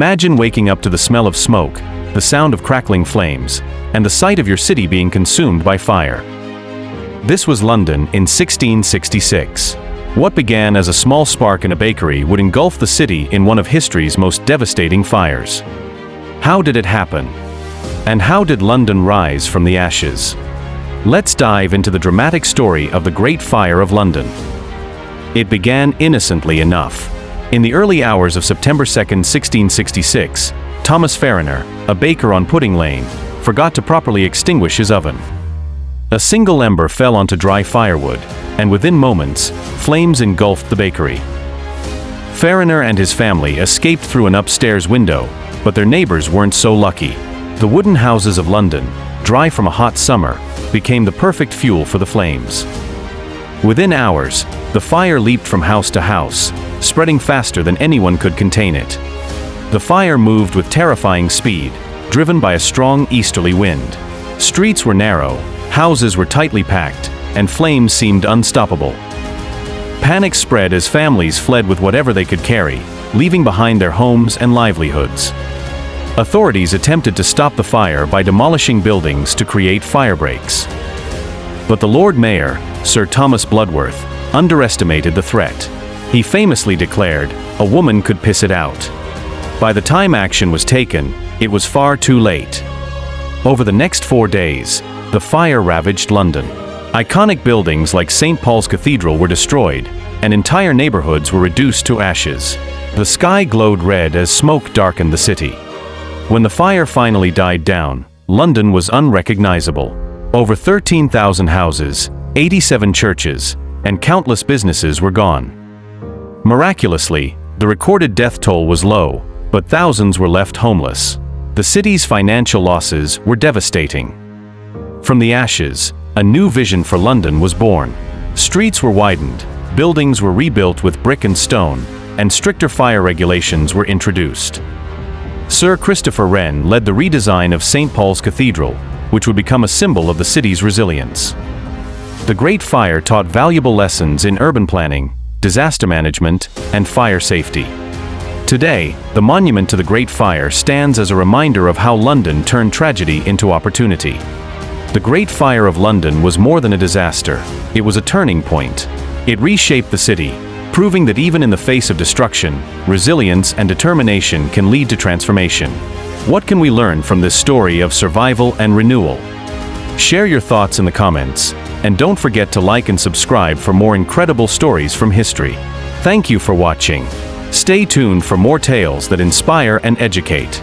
Imagine waking up to the smell of smoke, the sound of crackling flames, and the sight of your city being consumed by fire. This was London in 1666. What began as a small spark in a bakery would engulf the city in one of history's most devastating fires. How did it happen? And how did London rise from the ashes? Let's dive into the dramatic story of the Great Fire of London. It began innocently enough. In the early hours of September 2, 1666, Thomas Fariner, a baker on Pudding Lane, forgot to properly extinguish his oven. A single ember fell onto dry firewood, and within moments, flames engulfed the bakery. Fariner and his family escaped through an upstairs window, but their neighbors weren't so lucky. The wooden houses of London, dry from a hot summer, became the perfect fuel for the flames. Within hours, the fire leaped from house to house, spreading faster than anyone could contain it. The fire moved with terrifying speed, driven by a strong easterly wind. Streets were narrow, houses were tightly packed, and flames seemed unstoppable. Panic spread as families fled with whatever they could carry, leaving behind their homes and livelihoods. Authorities attempted to stop the fire by demolishing buildings to create fire breaks. But the Lord Mayor, Sir Thomas Bloodworth, underestimated the threat. He famously declared, "A woman could piss it out." By the time action was taken, it was far too late. Over the next 4 days, the fire ravaged London. Iconic buildings like St. Paul's Cathedral were destroyed, and entire neighborhoods were reduced to ashes. The sky glowed red as smoke darkened the city. When the fire finally died down, London was unrecognizable. Over 13,000 houses, 87 churches, and countless businesses were gone. Miraculously, the recorded death toll was low, but thousands were left homeless. The city's financial losses were devastating. From the ashes, a new vision for London was born. Streets were widened, buildings were rebuilt with brick and stone, and stricter fire regulations were introduced. Sir Christopher Wren led the redesign of St. Paul's Cathedral, which would become a symbol of the city's resilience. The Great Fire taught valuable lessons in urban planning, disaster management, and fire safety. Today, the monument to the Great Fire stands as a reminder of how London turned tragedy into opportunity. The Great Fire of London was more than a disaster, it was a turning point. It reshaped the city, proving that even in the face of destruction, resilience and determination can lead to transformation. What can we learn from this story of survival and renewal? Share your thoughts in the comments, and don't forget to like and subscribe for more incredible stories from history. Thank you for watching. Stay tuned for more tales that inspire and educate.